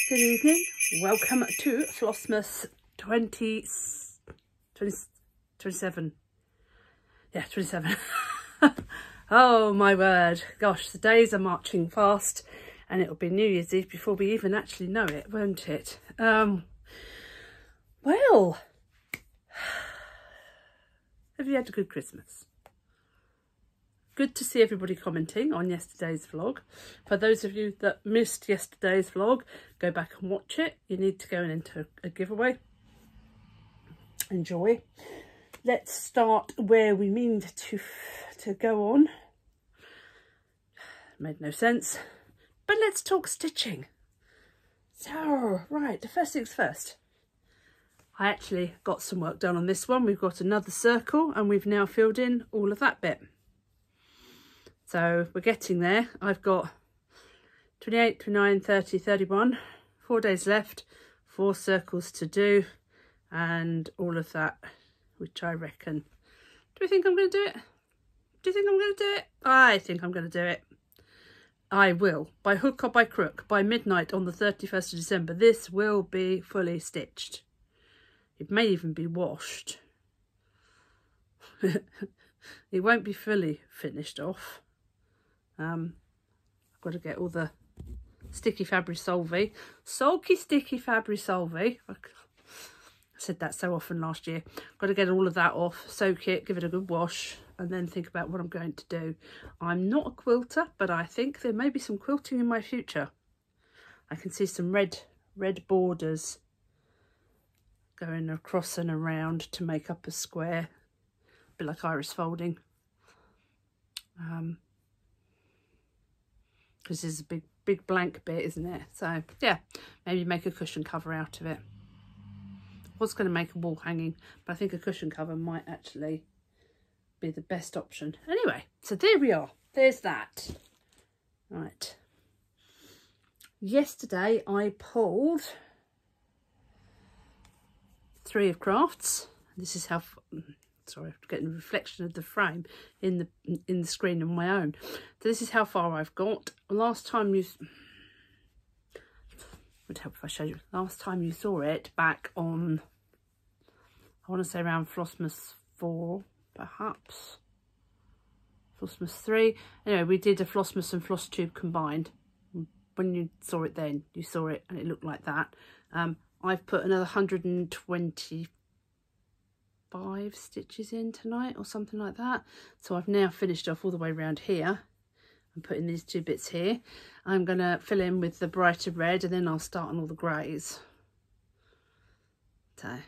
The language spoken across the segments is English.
Good evening. Welcome to Flossmas 27. Yeah, 27. Oh my word. Gosh, the days are marching fast and it'll be New Year's Eve before we even actually know it, won't it? Well, have you had a good Christmas? Good to see everybody commenting on yesterday's vlog. For those of you that missed yesterday's vlog, go back and watch it. You need to go and enter a giveaway. Enjoy. Let's start where we mean to go on. Made no sense. But let's talk stitching. So, right, the first things first. I actually got some work done on this one. We've got another circle and we've now filled in all of that bit. So we're getting there. I've got 28, 29, 30, 31, 4 days left, 4 circles to do and all of that, which I reckon. Do we think I'm going to do it? Do you think I'm going to do it? I think I'm going to do it. I will. By hook or by crook, by midnight on the 31st of December, this will be fully stitched. It may even be washed. It won't be fully finished off. I've got to get all the sticky fabric solvy, sulky sticky fabric solvy. I said that so often last year. Got to get all of that off, soak it, give it a good wash, and then think about what I'm going to do. I'm not a quilter, but I think there may be some quilting in my future. I can see some red borders going across and around to make up a square, a bit like iris folding. Because this is a big blank bit, isn't it? So yeah, maybe make a cushion cover out of it. I was going to make a wall hanging, but I think a cushion cover might actually be the best option. Anyway, so there we are. There's that. Right. Yesterday I pulled 3 of crafts. This is how. Sorry, I'm getting a reflection of the frame in the screen on my own. So this is how far I've got. Last time you would help if I showed you. Last time you saw it back on, I want to say around Flossmas 4, perhaps. Flossmas 3. Anyway, we did a Flossmas and flosstube combined. When you saw it then, you saw it and it looked like that. I've put another 125 stitches in tonight or something like that. So I've now finished off all the way around here and putting these 2 bits here. I'm going to fill in with the brighter red and then I'll start on all the greys. So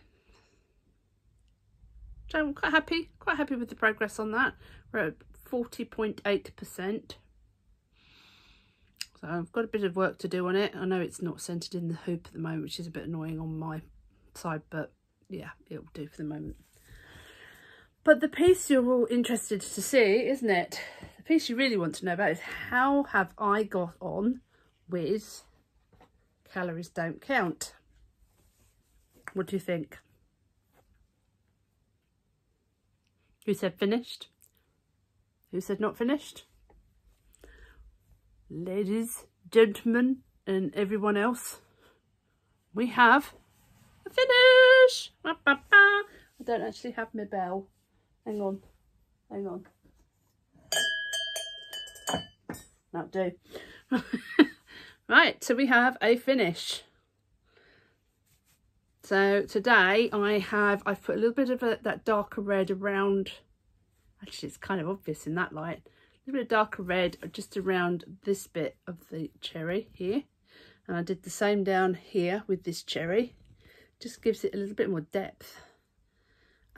I'm quite happy with the progress on that. We're at 40.8%. So I've got a bit of work to do on it. I know it's not centered in the hoop at the moment, which is a bit annoying on my side, but yeah, it'll do for the moment. But the piece you're all interested to see, isn't it? The piece you really want to know about is how have I got on with Calories Don't Count? What do you think? Who said finished? Who said not finished? Ladies, gentlemen, and everyone else, we have a finish! I don't actually have my bell. Hang on. That'll do. Right, so we have a finish. So today I've put a little bit of that darker red around. Actually, it's kind of obvious in that light. A little bit of darker red just around this bit of the cherry here, and I did the same down here with this cherry. Just gives it a little bit more depth.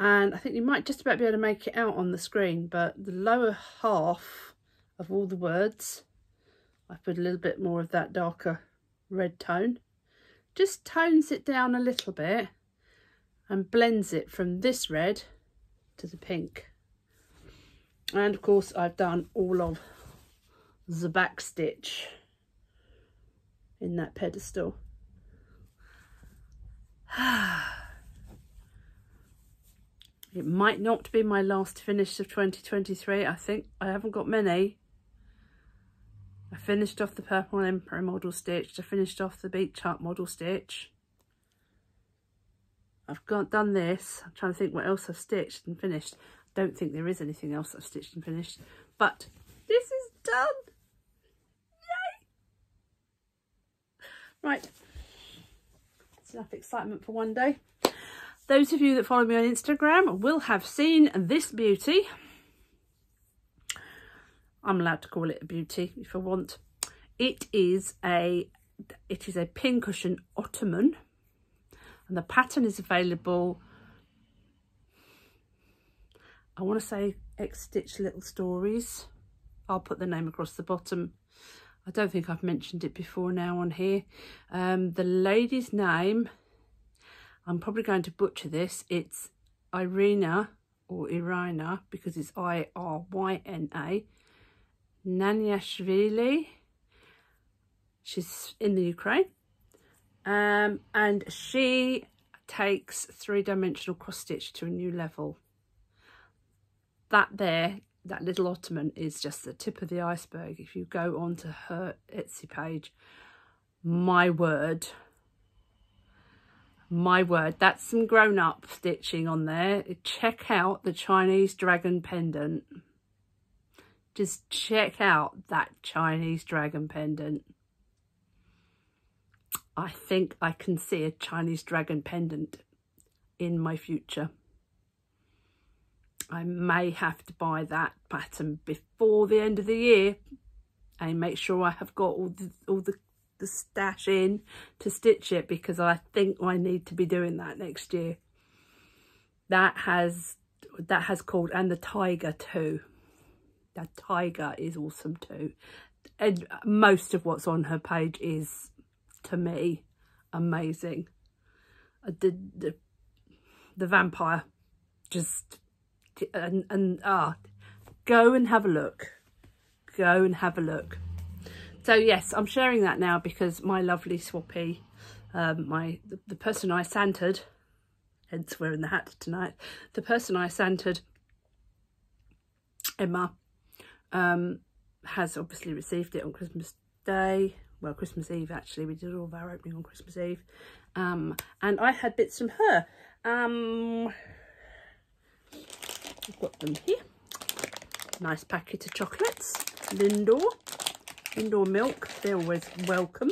And I think you might just about be able to make it out on the screen, but the lower half of all the words, I put a little bit more of that darker red tone. Just tones it down a little bit and blends it from this red to the pink. And of course I've done all of the back stitch in that pedestal. It might not be my last finish of 2023. I think I haven't got many. I finished off the Purple Emperor model stitch. I finished off the Beach Hut model stitch. I've done this. I'm trying to think what else I've stitched and finished. I don't think there is anything else I've stitched and finished, but this is done. Yay! Right, that's enough excitement for one day. Those of you that follow me on Instagram will have seen this beauty. I'm allowed to call it a beauty if I want. It is a pincushion ottoman, and the pattern is available. I want to say X Stitch Little Stories. I'll put the name across the bottom. I don't think I've mentioned it before now on here. The lady's name, I'm probably going to butcher this. It's Irina or Irina because it's Iryna. Naniashvili. She's in the Ukraine. And she takes 3-dimensional cross stitch to a new level. That little ottoman is just the tip of the iceberg. If you go onto her Etsy page, my word, that's some grown-up stitching on there. Check out the Chinese dragon pendant. Just check out that Chinese dragon pendant. I think I can see a Chinese dragon pendant in my future. I may have to buy that pattern before the end of the year and make sure I have got all the stash in to stitch it, because I think I need to be doing that next year. That has called, and the tiger too. That tiger is awesome too. And most of what's on her page is, to me, amazing. The vampire, just go and have a look. Go and have a look. So yes, I'm sharing that now because my lovely swappy, the person I Santed, hence wearing the hat tonight, the person I Santed, Emma, has obviously received it on Christmas Day. Well, Christmas Eve actually. We did all of our opening on Christmas Eve. And I had bits from her. I've got them here. Nice packet of chocolates. Lindor milk. They're always welcome.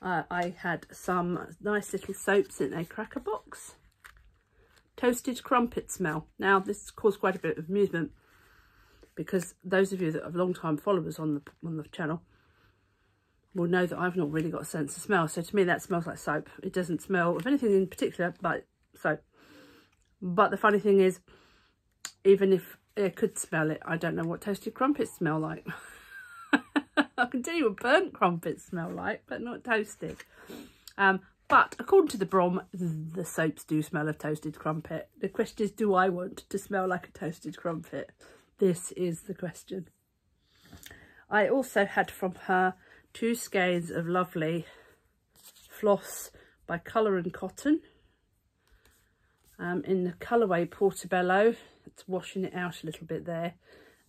I had some nice little soaps in a cracker box. Toasted crumpet smell. Now, this caused quite a bit of amusement because those of you that have long-time followers on the channel will know that I've not really got a sense of smell. So to me, that smells like soap. It doesn't smell of anything in particular but soap. But the funny thing is, even if I could smell it, I don't know what toasted crumpets smell like. I can tell you what burnt crumpets smell like, but not toasted. But according to the Brom, the soaps do smell of toasted crumpet. The question is, do I want to smell like a toasted crumpet? This is the question. I also had from her 2 skeins of lovely floss by Colour and Cotton. In the colourway Portobello. It's washing it out a little bit there.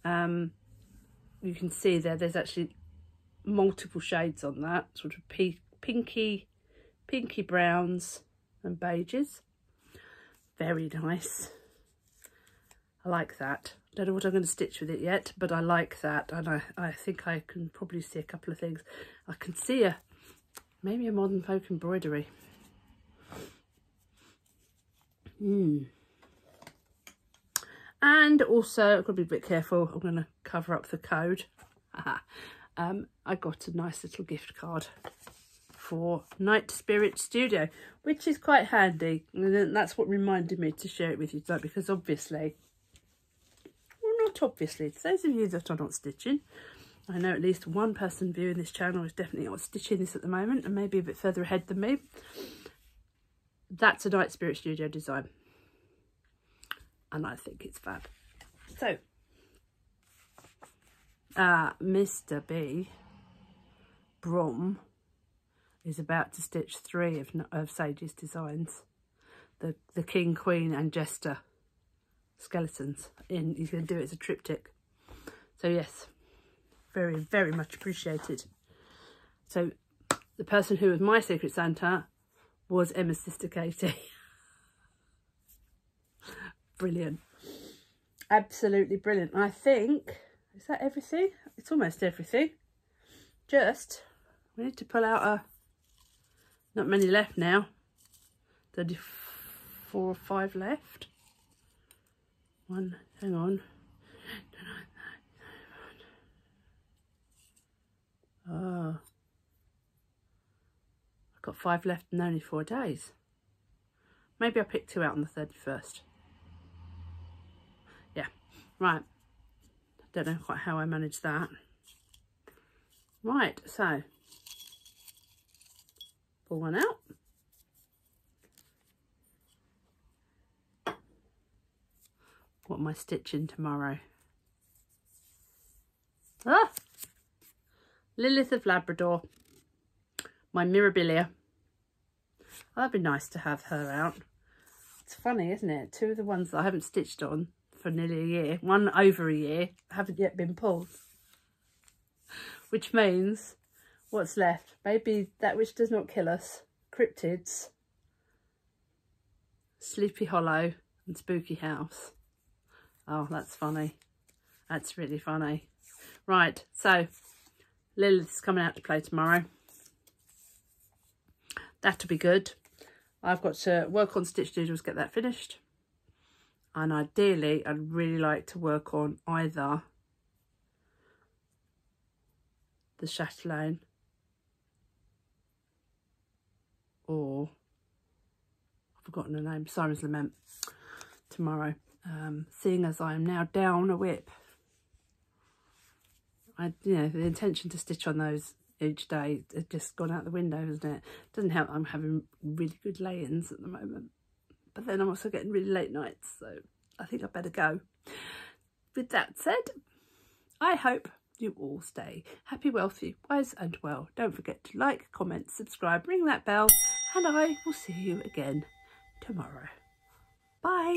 You can see there's actually multiple shades on that, sort of pinky browns and beiges. Very nice. I like that. Don't know what I'm going to stitch with it yet, but I like that, and I think I can probably see a couple of things. I can see maybe a modern folk embroidery. And also, I've got to be a bit careful. I'm going to cover up the code. I got a nice little gift card for Night Spirit Studio, which is quite handy. And that's what reminded me to share it with you tonight, because obviously, well, not obviously, to those of you that are not stitching, I know at least one person viewing this channel is definitely not stitching this at the moment, and maybe a bit further ahead than me. That's a Night Spirit Studio design, and I think it's fab. So, Mr. B. Brom is about to stitch 3 of Sage's designs. The King, Queen and Jester skeletons. He's going to do it as a triptych. So yes, Very, very much appreciated. So the person who was my Secret Santa was Emma's sister Katie. Brilliant. Absolutely brilliant. I think, is that everything? It's almost everything. Just, we need to pull out a, not many left now. 34 or 5 left. One, hang on. Oh, I've got 5 left and only 4 days. Maybe I'll pick 2 out on the 31st. Yeah, right. Don't know quite how I managed that. Right, so pull one out. What am I stitching tomorrow? Ah! Lilith of Labrador. My Mirabilia. Oh, that'd be nice to have her out. It's funny, isn't it? 2 of the ones that I haven't stitched on for nearly a year, 1 over a year, haven't yet been pulled. Which means, what's left? Maybe That Which Does Not Kill Us, Cryptids, Sleepy Hollow and Spooky House. Oh, that's funny. That's really funny. Right, so Lilith's coming out to play tomorrow. That'll be good. I've got to work on Stitchdoodles, get that finished. And ideally, I'd really like to work on either the Chatelaine or, I've forgotten her name, Siren's Lament, tomorrow. Seeing as I am now down a whip, the intention to stitch on those each day has just gone out the window, hasn't it? Doesn't help I'm having really good lay-ins at the moment, but then I'm also getting really late nights, so I think I better go. With that said, I hope you all stay happy, wealthy, wise and well. Don't forget to like, comment, subscribe, ring that bell, and I will see you again tomorrow. Bye.